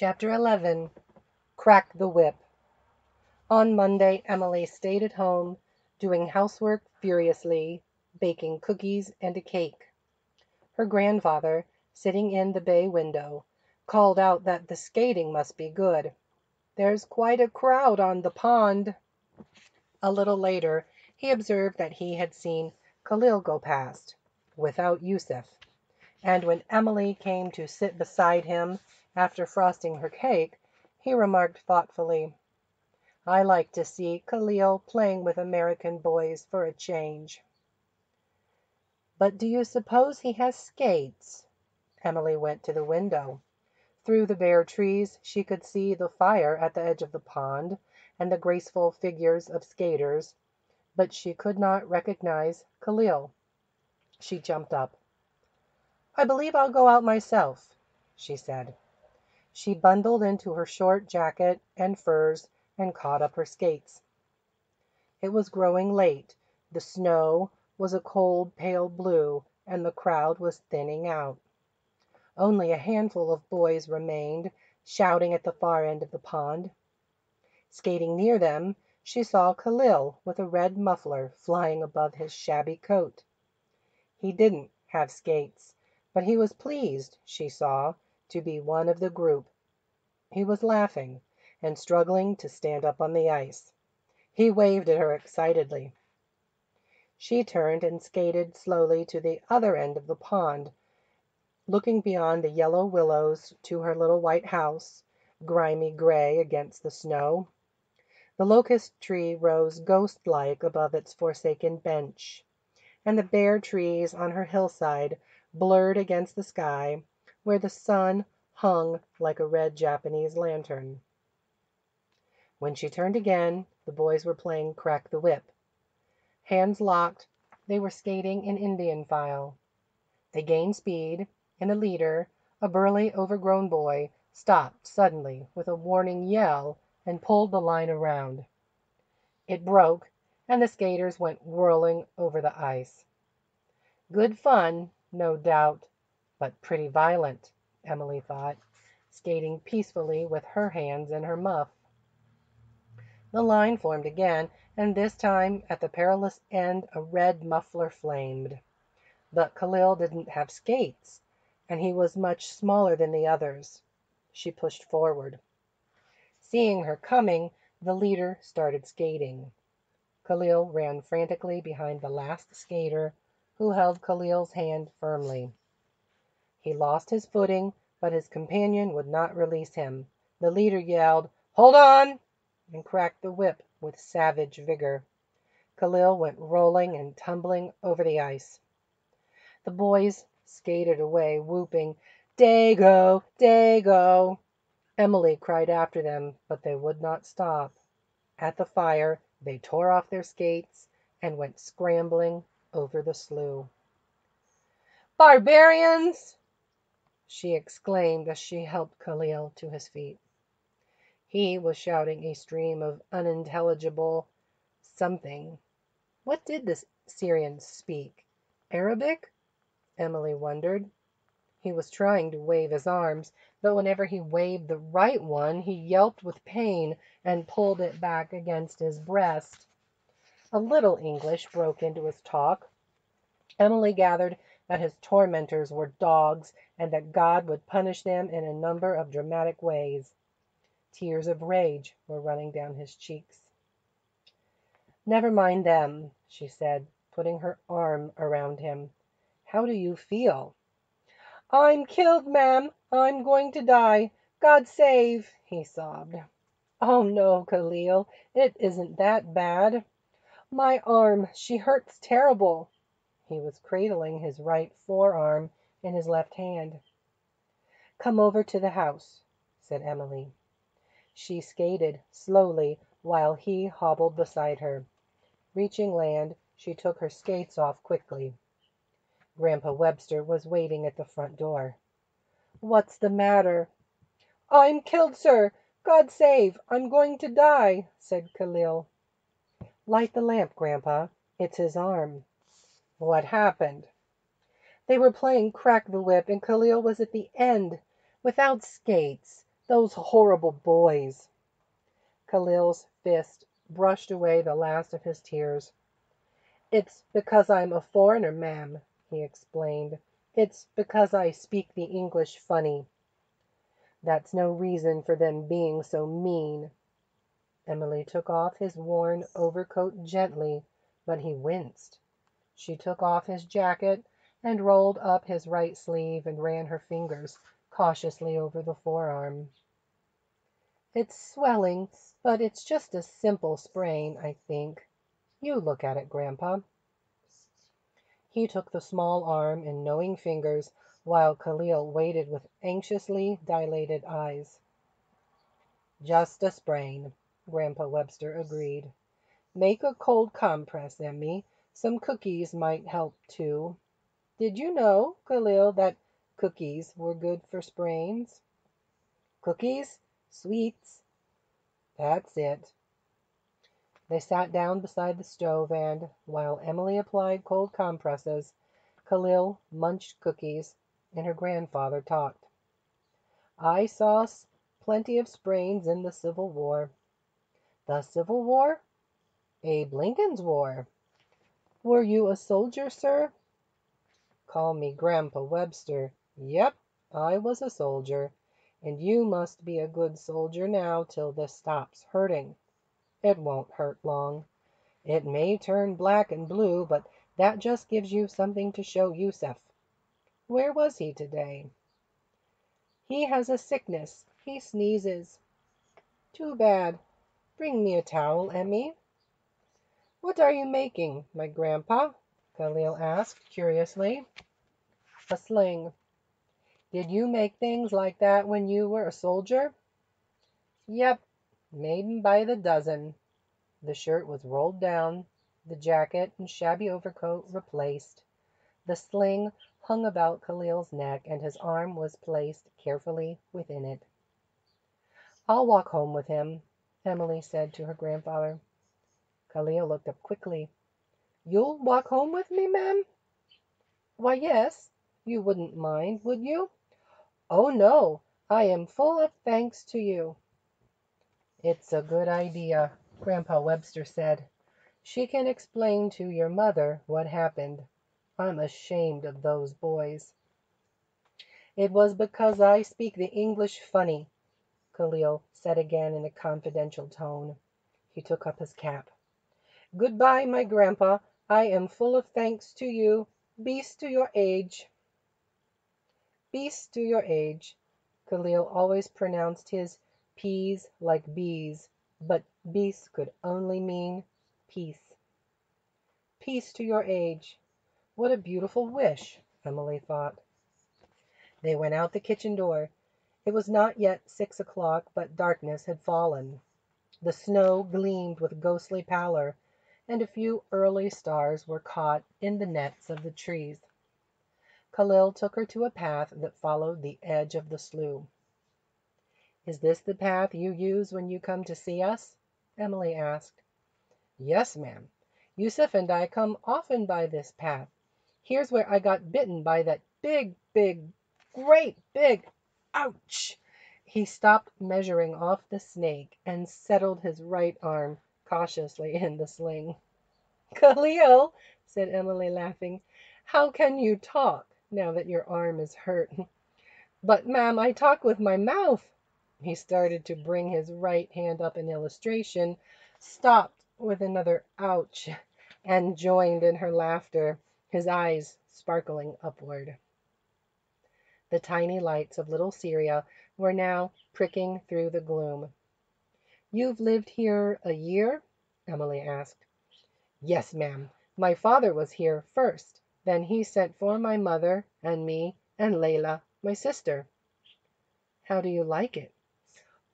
Chapter 11. Crack the Whip. On Monday, Emily stayed at home, doing housework furiously, baking cookies and a cake. Her grandfather, sitting in the bay window, called out that the skating must be good. "There's quite a crowd on the pond." A little later, he observed that he had seen Khalil go past, without Yusuf, and when Emily came to sit beside him after frosting her cake, he remarked thoughtfully, "I like to see Khalil playing with American boys for a change." "But do you suppose he has skates?" Emily went to the window. Through the bare trees she could see the fire at the edge of the pond and the graceful figures of skaters, but she could not recognize Khalil. She jumped up. "I believe I'll go out myself," she said. She bundled into her short jacket and furs and caught up her skates. It was growing late. The snow was a cold pale blue, and the crowd was thinning out. Only a handful of boys remained, shouting at the far end of the pond. Skating near them, she saw Khalil with a red muffler flying above his shabby coat. He didn't have skates, but he was pleased, she saw, to be one of the group. He was laughing and struggling to stand up on the ice. He waved at her excitedly. She turned and skated slowly to the other end of the pond, looking beyond the yellow willows to her little white house, grimy gray against the snow. The locust tree rose ghost-like above its forsaken bench, and the bare trees on her hillside blurred against the sky, where the sun hung like a red Japanese lantern. When she turned again, the boys were playing crack the whip. Hands locked, they were skating in Indian file. They gained speed, and the leader, a burly, overgrown boy, stopped suddenly with a warning yell and pulled the line around. It broke, and the skaters went whirling over the ice. Good fun, no doubt, but pretty violent, Emily thought, skating peacefully with her hands in her muff. The line formed again, and this time at the perilous end a red muffler flamed. But Khalil didn't have skates, and he was much smaller than the others. She pushed forward. Seeing her coming, the leader started skating. Khalil ran frantically behind the last skater, who held Khalil's hand firmly. He lost his footing, but his companion would not release him. The leader yelled, "Hold on!" and cracked the whip with savage vigor. Khalil went rolling and tumbling over the ice. The boys skated away, whooping, "Dago! Dago!" Emily cried after them, but they would not stop. At the fire, they tore off their skates and went scrambling over the slough. "Barbarians!" she exclaimed as she helped Khalil to his feet. He was shouting a stream of unintelligible something. What did the Syrians speak? Arabic? Emily wondered. He was trying to wave his arms, but whenever he waved the right one, he yelped with pain and pulled it back against his breast. A little English broke into his talk. Emily gathered that his tormentors were dogs and that God would punish them in a number of dramatic ways. Tears of rage were running down his cheeks. "Never mind them," she said, putting her arm around him. "How do you feel?" "I'm killed, ma'am. I'm going to die. God save," he sobbed. "Oh, no, Khalil, it isn't that bad. My arm, she hurts terrible." He was cradling his right forearm in his left hand. "Come over to the house," said Emily. She skated slowly while he hobbled beside her. Reaching land, she took her skates off quickly. Grandpa Webster was waiting at the front door. "What's the matter?" "I'm killed, sir. God save. I'm going to die," said Khalil. "Light the lamp, Grandpa. It's his arm." "What happened?" They were playing crack the whip, and Khalil was at the end, without skates. Those horrible boys. Khalil's fist brushed away the last of his tears. It's because I'm a foreigner, ma'am, he explained. It's because I speak the English funny. That's no reason for them being so mean. Emily took off his worn overcoat gently, but he winced. She took off his jacket and rolled up his right sleeve and ran her fingers cautiously over the forearm. It's swelling, but it's just a simple sprain, I think. You look at it, Grandpa. He took the small arm in knowing fingers while Khalil waited with anxiously dilated eyes. Just a sprain, Grandpa Webster agreed. Make a cold compress, Emmy. Some cookies might help, too. Did you know, Khalil, that cookies were good for sprains? Cookies? Sweets? That's it. They sat down beside the stove and, while Emily applied cold compresses, Khalil munched cookies and her grandfather talked. I saw plenty of sprains in the Civil War. The Civil War? Abe Lincoln's war. Were you a soldier, sir? Call me Grandpa Webster. Yep, I was a soldier, and you must be a good soldier now till this stops hurting. It won't hurt long. It may turn black and blue, but that just gives you something to show Yusef. Where was he today? He has a sickness. He sneezes. Too bad. Bring me a towel, Emmy. What are you making, my grandpa? Khalil asked curiously. A sling. Did you make things like that when you were a soldier? Yep, made 'em by the dozen. The shirt was rolled down, the jacket and shabby overcoat replaced. The sling hung about Khalil's neck, and his arm was placed carefully within it. I'll walk home with him, Emily said to her grandfather. Khalil looked up quickly. You'll walk home with me, ma'am? Why, yes. You wouldn't mind, would you? Oh, no. I am full of thanks to you. It's a good idea, Grandpa Webster said. She can explain to your mother what happened. I'm ashamed of those boys. It was because I speak the English funny, Khalil said again in a confidential tone. He took up his cap. Goodbye, my grandpa. I am full of thanks to you. Peace to your age. Peace to your age. Khalil always pronounced his P's like B's, but beast could only mean peace. Peace to your age. What a beautiful wish, Emily thought. They went out the kitchen door. It was not yet 6 o'clock, but darkness had fallen. The snow gleamed with ghostly pallor, and a few early stars were caught in the nets of the trees. Khalil took her to a path that followed the edge of the slough. Is this the path you use when you come to see us? Emily asked. Yes, ma'am. Yusuf and I come often by this path. Here's where I got bitten by that great big, ouch! He stopped measuring off the snake and settled his right arm cautiously in the sling. Khalil, said Emily, laughing, how can you talk now that your arm is hurt? But, ma'am, I talk with my mouth. He started to bring his right hand up in illustration, stopped with another ouch, and joined in her laughter, his eyes sparkling upward. The tiny lights of little Syria were now pricking through the gloom. You've lived here a year? Emily asked. Yes, ma'am. My father was here first. Then he sent for my mother and me and Layla, my sister. How do you like it?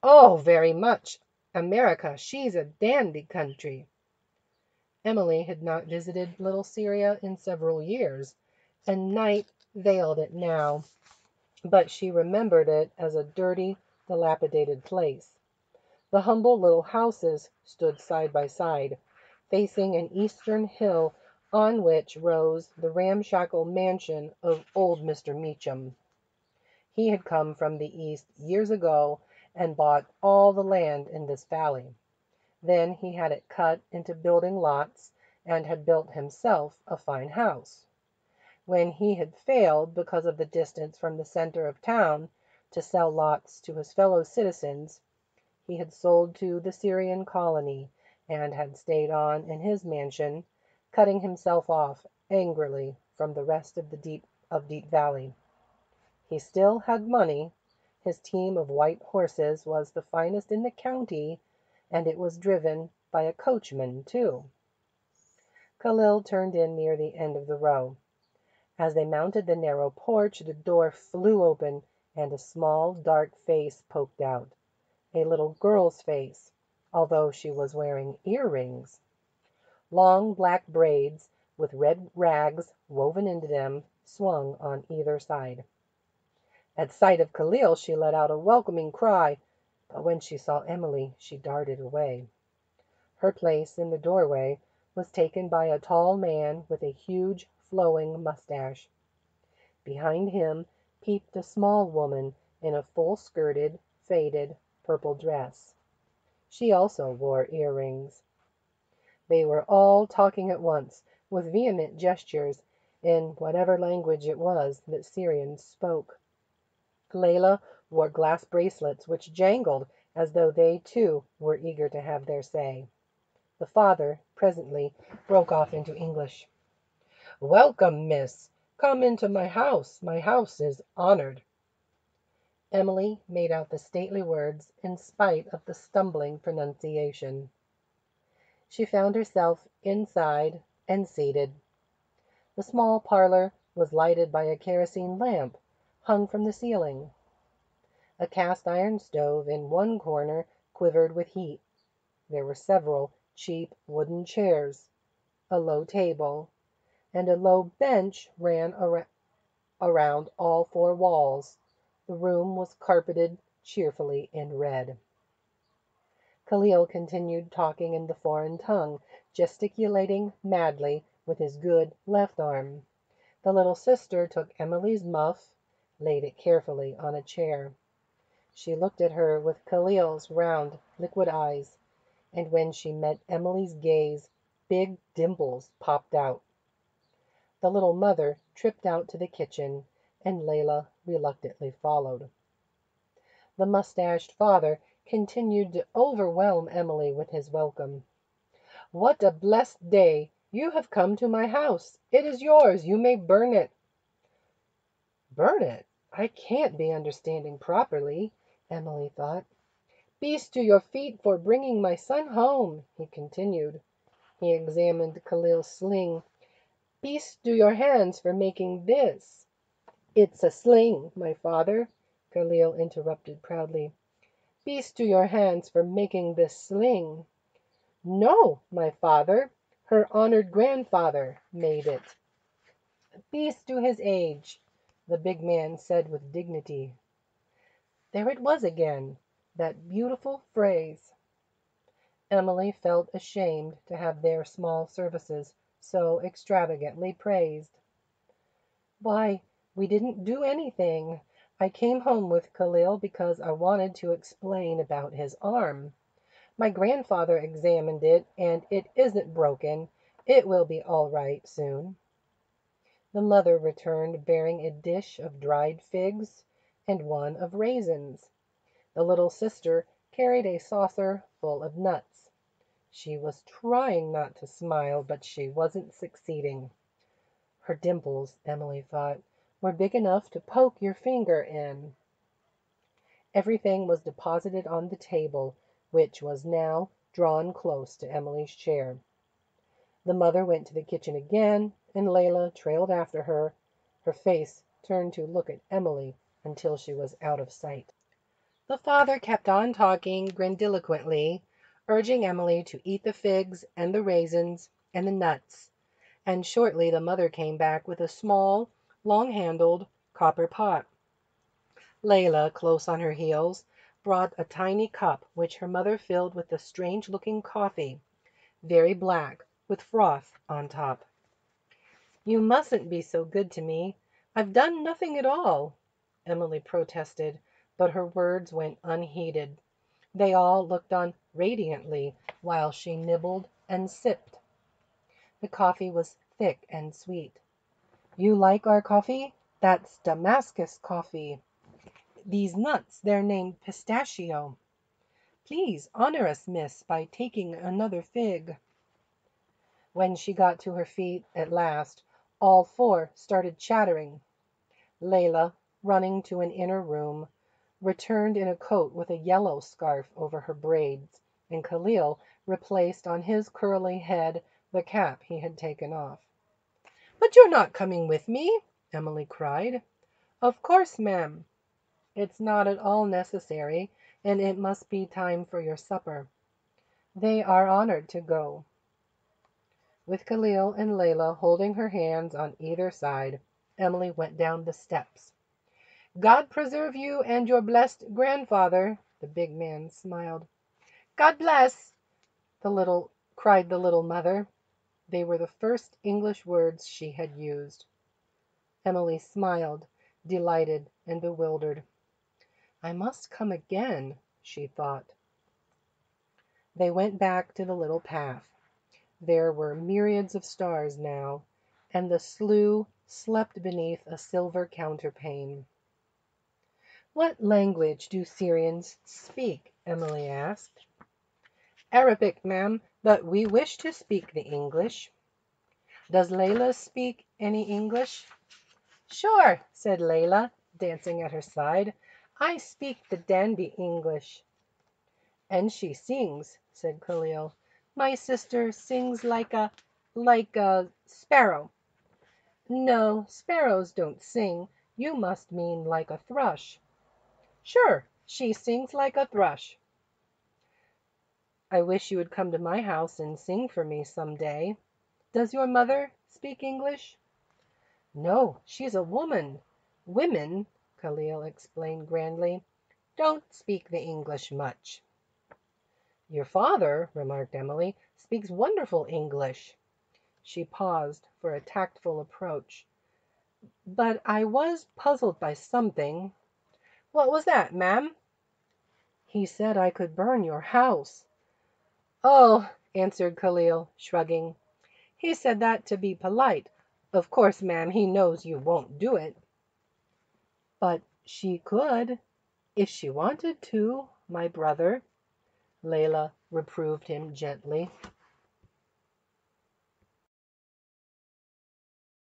Oh, very much. America, she's a dandy country. Emily had not visited little Syria in several years, and night veiled it now, but she remembered it as a dirty, dilapidated place. The humble little houses stood side by side, facing an eastern hill on which rose the ramshackle mansion of old Mr. Meacham. He had come from the East years ago and bought all the land in this valley. Then he had it cut into building lots and had built himself a fine house. When he had failed, because of the distance from the center of town, to sell lots to his fellow citizens, he had sold to the Syrian colony and had stayed on in his mansion, cutting himself off angrily from the rest of Deep Valley. He still had money. His team of white horses was the finest in the county, and it was driven by a coachman, too. Khalil turned in near the end of the row. As they mounted the narrow porch, the door flew open, and a small, dark face poked out. A little girl's face, although she was wearing earrings. Long black braids, with red rags woven into them, swung on either side. At sight of Khalil, she let out a welcoming cry, but when she saw Emily, she darted away. Her place in the doorway was taken by a tall man with a huge, flowing mustache. Behind him peeped a small woman in a full-skirted, faded, purple dress. She also wore earrings. They were all talking at once, with vehement gestures, in whatever language it was that Syrians spoke. Layla wore glass bracelets which jangled as though they, too, were eager to have their say. The father, presently, broke off into English. "Welcome, miss. Come into my house. My house is honored." Emily made out the stately words in spite of the stumbling pronunciation. She found herself inside and seated. The small parlor was lighted by a kerosene lamp hung from the ceiling. A cast-iron stove in one corner quivered with heat. There were several cheap wooden chairs, a low table, and a low bench ran around all four walls. The room was carpeted cheerfully in red. Khalil continued talking in the foreign tongue, gesticulating madly with his good left arm. The little sister took Emily's muff, laid it carefully on a chair. She looked at her with Khalil's round, liquid eyes, and when she met Emily's gaze, big dimples popped out. The little mother tripped out to the kitchen, and Layla reluctantly followed. The mustached father continued to overwhelm Emily with his welcome. "What a blessed day! You have come to my house. It is yours. You may burn it." "Burn it? I can't be understanding properly," Emily thought. "Peace to your feet for bringing my son home," he continued. He examined Khalil's sling. "Peace to your hands for making this." "It's a sling, my father," Khalil interrupted proudly. "Peace to your hands for making this sling." "No, my father, her honored grandfather made it." "Peace to his age," the big man said with dignity. There it was again, that beautiful phrase. Emily felt ashamed to have their small services so extravagantly praised. "Why, we didn't do anything. I came home with Khalil because I wanted to explain about his arm. My grandfather examined it, and it isn't broken. It will be all right soon." The mother returned bearing a dish of dried figs and one of raisins. The little sister carried a saucer full of nuts. She was trying not to smile, but she wasn't succeeding. Her dimples, Emily thought, were big enough to poke your finger in. Everything was deposited on the table, which was now drawn close to Emily's chair. The mother went to the kitchen again, and Layla trailed after her, her face turned to look at Emily until she was out of sight. The father kept on talking grandiloquently, urging Emily to eat the figs and the raisins and the nuts, and shortly the mother came back with a small, long-handled copper pot. Layla, close on her heels, brought a tiny cup which her mother filled with a strange-looking coffee, very black, with froth on top. "You mustn't be so good to me. I've done nothing at all," Emily protested, but her words went unheeded. They all looked on radiantly while she nibbled and sipped. The coffee was thick and sweet. "You like our coffee? That's Damascus coffee. These nuts, they're named pistachio. Please honor us, miss, by taking another fig." When she got to her feet at last, all four started chattering. Layla, running to an inner room, returned in a coat with a yellow scarf over her braids, and Khalil replaced on his curly head the cap he had taken off. "But you're not coming with me?" Emily cried. "Of course, ma'am. It's not at all necessary, and it must be time for your supper." "They are honored to go." With Khalil and Layla holding her hands on either side, Emily went down the steps. "God preserve you and your blessed grandfather," the big man smiled. "God bless!" cried the little mother. They were the first English words she had used. Emily smiled, delighted and bewildered. "I must come again," she thought. They went back to the little path. There were myriads of stars now, and the slough slept beneath a silver counterpane. "What language do Syrians speak?" Emily asked. "Arabic, ma'am, but we wish to speak the English." "Does Layla speak any English?" "Sure," said Layla, dancing at her side. "I speak the dandy English." "And she sings," said Khalil. "My sister sings like a sparrow." "No, sparrows don't sing. You must mean like a thrush." "Sure, she sings like a thrush." "I wish you would come to my house and sing for me some day. Does your mother speak English?" "No, she's a woman. Women," Khalil explained grandly, "don't speak the English much." "Your father," remarked Emily, "speaks wonderful English." She paused for a tactful approach. "But I was puzzled by something." "What was that, ma'am?" "He said I could burn your house." "Oh," answered Khalil, shrugging. "He said that to be polite. Of course, ma'am, he knows you won't do it." "But she could, if she wanted to, my brother," Layla reproved him gently.